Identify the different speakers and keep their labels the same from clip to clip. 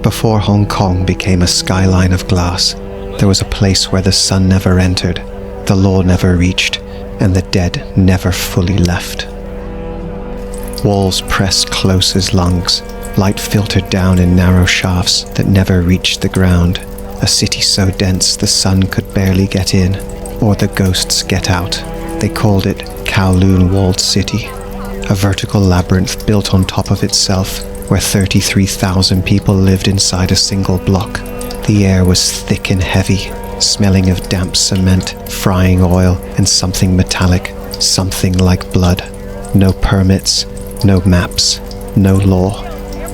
Speaker 1: Before Hong Kong became a skyline of glass, there was a place where the sun never entered, the law never reached, and the dead never fully left. Walls pressed close as lungs, light filtered down in narrow shafts that never reached the ground, a city so dense the sun could barely get in, or the ghosts get out. They called it Kowloon Walled City, a vertical labyrinth built on top of itself, where 33,000 people lived inside a single block. The air was thick and heavy, smelling of damp cement, frying oil, and something metallic, something like blood. No permits, no maps, no law.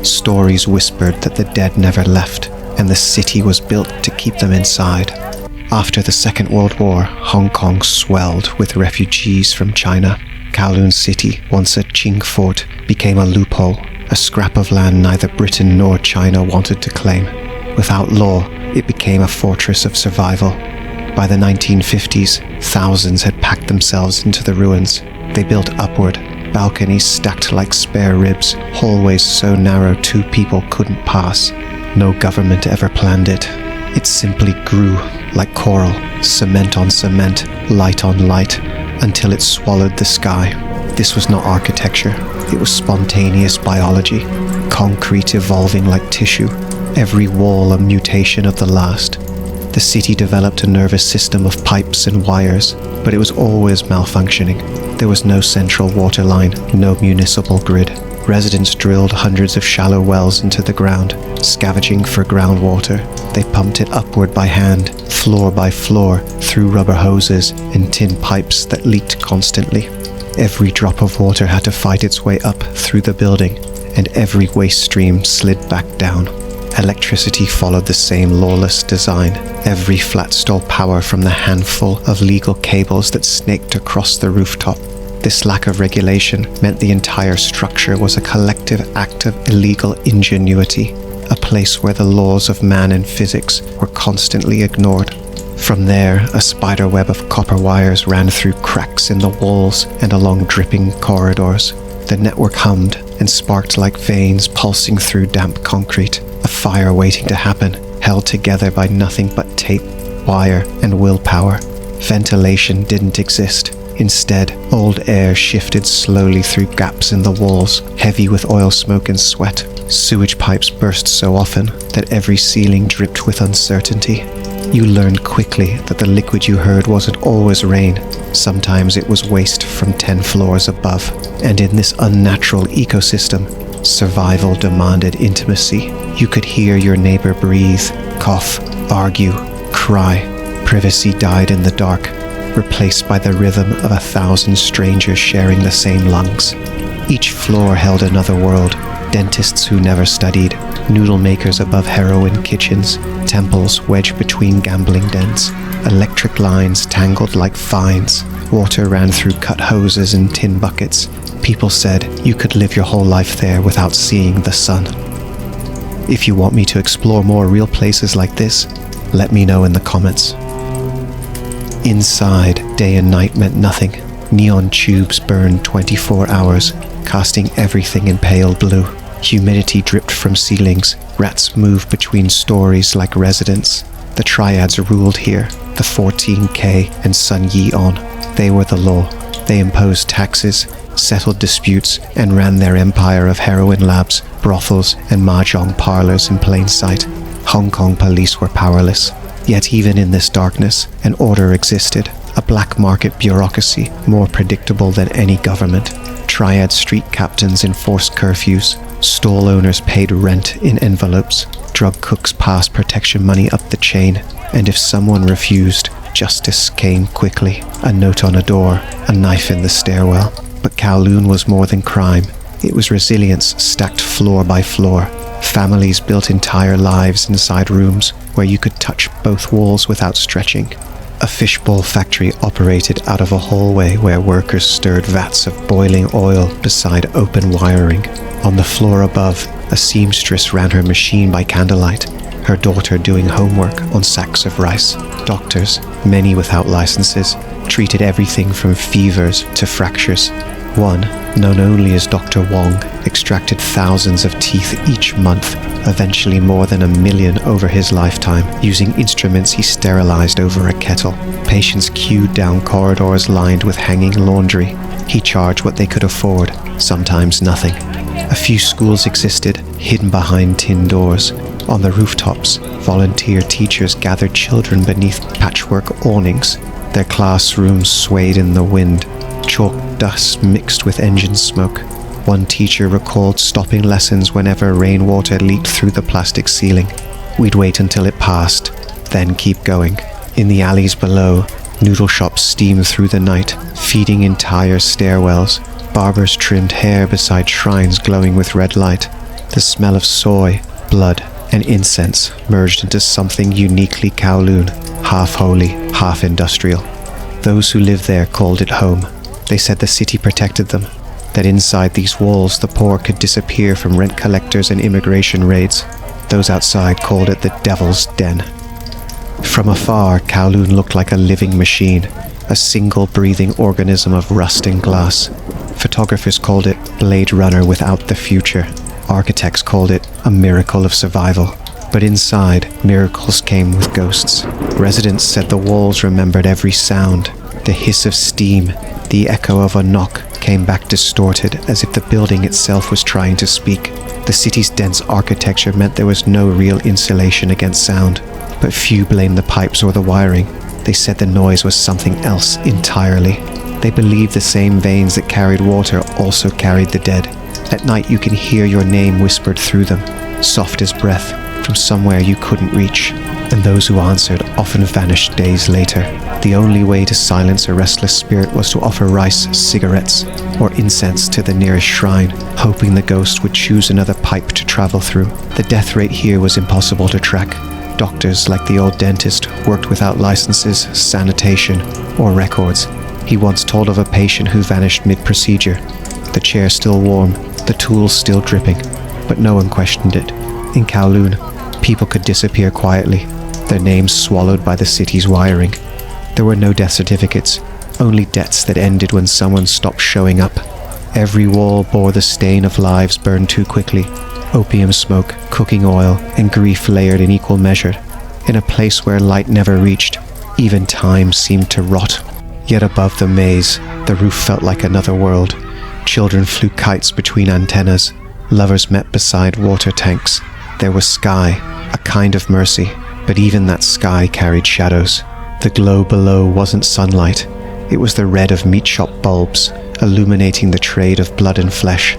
Speaker 1: Stories whispered that the dead never left, and the city was built to keep them inside. After the Second World War, Hong Kong swelled with refugees from China. Kowloon City, once a Qing fort, became a loophole, a scrap of land neither Britain nor China wanted to claim. Without law, it became a fortress of survival. By the 1950s, thousands had packed themselves into the ruins. They built upward, balconies stacked like spare ribs, hallways so narrow 2 people couldn't pass. No government ever planned it. It simply grew like coral, cement on cement, light on light, until it swallowed the sky. This was not architecture, it was spontaneous biology, concrete evolving like tissue, every wall a mutation of the last. The city developed a nervous system of pipes and wires, but it was always malfunctioning. There was no central water line, no municipal grid. Residents drilled hundreds of shallow wells into the ground, scavenging for groundwater. They pumped it upward by hand, floor by floor, through rubber hoses and tin pipes that leaked constantly. Every drop of water had to fight its way up through the building, and every waste stream slid back down. Electricity followed the same lawless design. Every flat stole power from the handful of legal cables that snaked across the rooftop. This lack of regulation meant the entire structure was a collective act of illegal ingenuity, a place where the laws of man and physics were constantly ignored. From there, a spider web of copper wires ran through cracks in the walls and along dripping corridors. The network hummed and sparked like veins pulsing through damp concrete, a fire waiting to happen, held together by nothing but tape, wire, and willpower. Ventilation didn't exist. Instead, old air shifted slowly through gaps in the walls, heavy with oil smoke and sweat. Sewage pipes burst so often that every ceiling dripped with uncertainty. You learned quickly that the liquid you heard wasn't always rain. Sometimes it was waste from 10 floors above. And in this unnatural ecosystem, survival demanded intimacy. You could hear your neighbor breathe, cough, argue, cry. Privacy died in the dark, replaced by the rhythm of 1,000 strangers sharing the same lungs. Each floor held another world, dentists who never studied, noodle makers above heroin kitchens, temples wedged between gambling dens, electric lines tangled like vines, water ran through cut hoses and tin buckets. People said you could live your whole life there without seeing the sun. If you want me to explore more real places like this, let me know in the comments. Inside, day and night meant nothing. Neon tubes burned 24 hours, casting everything in pale blue. Humidity dripped from ceilings. Rats moved between stories like residents. The triads ruled here, the 14K and Sun Yi-on. They were the law. They imposed taxes, settled disputes, and ran their empire of heroin labs, brothels, and mahjong parlors in plain sight. Hong Kong police were powerless. Yet even in this darkness, an order existed, a black market bureaucracy more predictable than any government. Triad street captains enforced curfews, stall owners paid rent in envelopes, drug cooks passed protection money up the chain, and if someone refused, justice came quickly. A note on a door, a knife in the stairwell. But Kowloon was more than crime. It was resilience stacked floor by floor. Families built entire lives inside rooms where you could touch both walls without stretching. A fishbowl factory operated out of a hallway where workers stirred vats of boiling oil beside open wiring. On the floor above, a seamstress ran her machine by candlelight, her daughter doing homework on sacks of rice. Doctors, many without licenses, treated everything from fevers to fractures. One, known only as Dr. Wong, extracted thousands of teeth each month, eventually more than 1 million over his lifetime, using instruments he sterilized over a kettle. Patients queued down corridors lined with hanging laundry. He charged what they could afford, sometimes nothing. A few schools existed, hidden behind tin doors. On the rooftops, volunteer teachers gathered children beneath patchwork awnings. Their classrooms swayed in the wind. Chalk dust mixed with engine smoke. One teacher recalled stopping lessons whenever rainwater leaked through the plastic ceiling. We'd wait until it passed, then keep going. In the alleys below, noodle shops steamed through the night, feeding entire stairwells. Barbers trimmed hair beside shrines glowing with red light. The smell of soy, blood, and incense merged into something uniquely Kowloon, half holy, half industrial. Those who lived there called it home. They said the city protected them, that inside these walls the poor could disappear from rent collectors and immigration raids. Those outside called it the Devil's Den. From afar, Kowloon looked like a living machine, a single breathing organism of rust and glass. Photographers called it Blade Runner without the future. Architects called it a miracle of survival. But inside, miracles came with ghosts. Residents said the walls remembered every sound. The hiss of steam, the echo of a knock came back distorted, as if the building itself was trying to speak. The city's dense architecture meant there was no real insulation against sound, but few blamed the pipes or the wiring. They said the noise was something else entirely. They believed the same veins that carried water also carried the dead. At night you can hear your name whispered through them, soft as breath, from somewhere you couldn't reach. And those who answered often vanished days later. The only way to silence a restless spirit was to offer rice, cigarettes, or incense to the nearest shrine, hoping the ghost would choose another pipe to travel through. The death rate here was impossible to track. Doctors, like the old dentist, worked without licenses, sanitation, or records. He once told of a patient who vanished mid-procedure. The chair still warm, the tools still dripping, but no one questioned it. In Kowloon, people could disappear quietly, their names swallowed by the city's wiring. There were no death certificates, only debts that ended when someone stopped showing up. Every wall bore the stain of lives burned too quickly. Opium smoke, cooking oil, and grief layered in equal measure. In a place where light never reached, even time seemed to rot. Yet above the maze, the roof felt like another world. Children flew kites between antennas. Lovers met beside water tanks. There was sky, a kind of mercy, but even that sky carried shadows. The glow below wasn't sunlight. It was the red of meat shop bulbs, illuminating the trade of blood and flesh.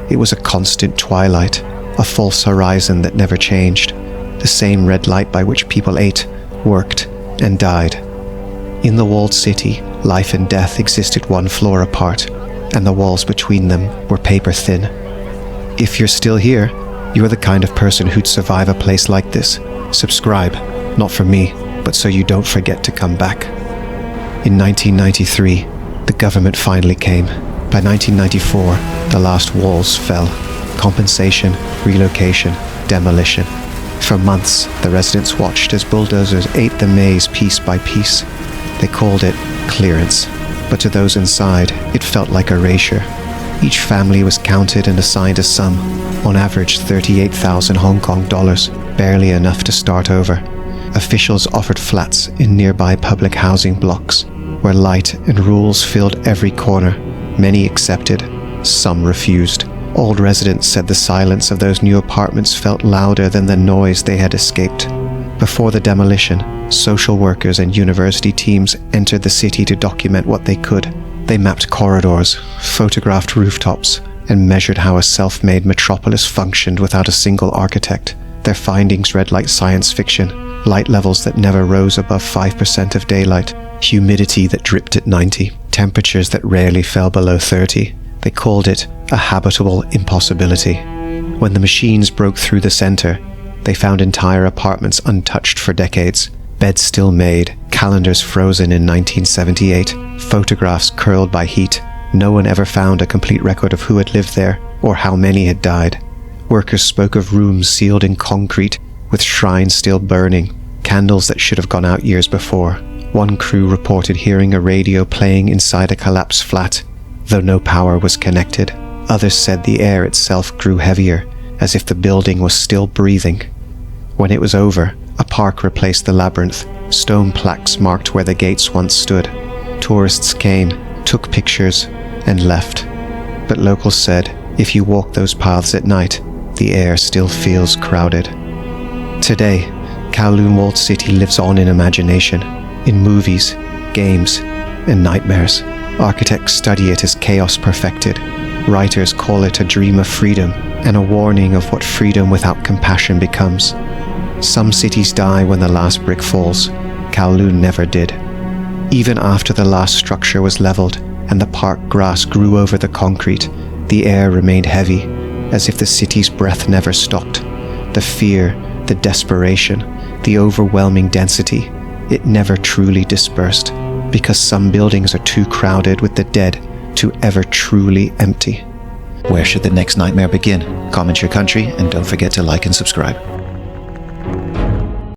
Speaker 1: It was a constant twilight, a false horizon that never changed. The same red light by which people ate, worked, and died. In the walled city, life and death existed one floor apart, and the walls between them were paper thin. If you're still here, you're the kind of person who'd survive a place like this. Subscribe, not for me, but so you don't forget to come back. In 1993, the government finally came. By 1994, the last walls fell. Compensation, relocation, demolition. For months, the residents watched as bulldozers ate the maze piece by piece. They called it clearance, but to those inside, it felt like erasure. Each family was counted and assigned a sum, on average 38,000 Hong Kong dollars, barely enough to start over. Officials offered flats in nearby public housing blocks, where light and rules filled every corner. Many accepted, some refused. Old residents said the silence of those new apartments felt louder than the noise they had escaped. Before the demolition, social workers and university teams entered the city to document what they could. They mapped corridors, photographed rooftops, and measured how a self-made metropolis functioned without a single architect. Their findings read like science fiction, light levels that never rose above 5% of daylight, humidity that dripped at 90, temperatures that rarely fell below 30. They called it a habitable impossibility. When the machines broke through the center, they found entire apartments untouched for decades, beds still made, calendars frozen in 1978, photographs curled by heat. No one ever found a complete record of who had lived there or how many had died. Workers spoke of rooms sealed in concrete, with shrines still burning, candles that should have gone out years before. One crew reported hearing a radio playing inside a collapsed flat. Though no power was connected, others said the air itself grew heavier, as if the building was still breathing. When it was over, a park replaced the labyrinth. Stone plaques marked where the gates once stood. Tourists came, took pictures, and left. But locals said, if you walk those paths at night, the air still feels crowded. Today, Kowloon Walled City lives on in imagination, in movies, games, and nightmares. Architects study it as chaos perfected. Writers call it a dream of freedom, and a warning of what freedom without compassion becomes. Some cities die when the last brick falls. Kowloon never did. Even after the last structure was leveled and the park grass grew over the concrete, the air remained heavy, as if the city's breath never stopped. The fear, the desperation, the overwhelming density, it never truly dispersed, because some buildings are too crowded with the dead to ever truly empty.
Speaker 2: Where should the next nightmare begin? Comment your country and don't forget to like and subscribe.